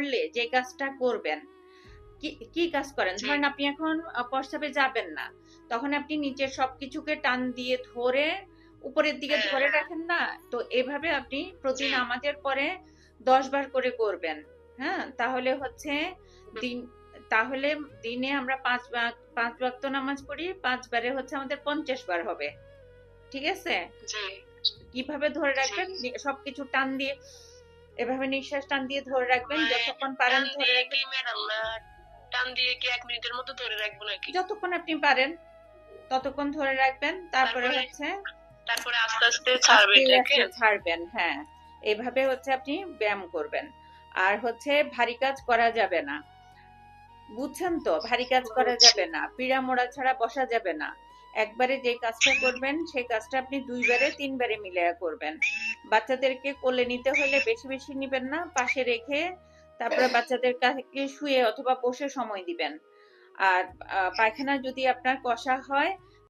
করলে যে কাজটা করবেন, কি কাজ করেন, ধরেন আপনি এখন প্রস্রাবে যাবেন না, তখন আপনি নিচের সবকিছুকে টান দিয়ে ধরে উপরের দিকে ধরে রাখেন না, তো এভাবে আপনি প্রতি নামাজের পরে 10 বার করে করবেন। হ্যাঁ, তাহলে হচ্ছে দিন তাহলে দিনে আমরা 5 ওয়াক্ত নামাজ পড়ি, 5 বারে হচ্ছে আমাদের 50 বার হবে। ঠিক আছে? কিভাবে ধরে রাখবেন, সবকিছু টান দিয়ে এভাবে নিঃশ্বাস টান দিয়ে ধরে রাখবেন, যতক্ষণ পারেন ধরে রাখবেন। টান দিয়ে কি 1 মিনিটের মতো ধরে রাখবো নাকি? যতক্ষণ আপনি পারেন ততক্ষণ ধরে রাখবেন, তারপরে হচ্ছে তারপরে আস্তে আস্তে ছাড়বেন। হ্যাঁ, এইভাবে হচ্ছে আপনি ব্যায়াম করবেন। আর হচ্ছে ভারী কাজ করা যাবে না, বুঝছেন তো? ভারী কাজ করা যাবে না, পিড়া মোড়া ছাড়া বসা যাবে না। একবারে যে কাজটা করবেন সেই কাজটা আপনি 2 বারে 3 বারে মিলায়া করবেন। বাচ্চাদেরকে কোলে নিতে হলে বেশি বেশি নিবেন না, পাশে রেখে তারপরে বাচ্চাদের কাছে শুয়ে অথবা বসে সময় দিবেন। আর পায়খানা যদি আপনার কষা হয়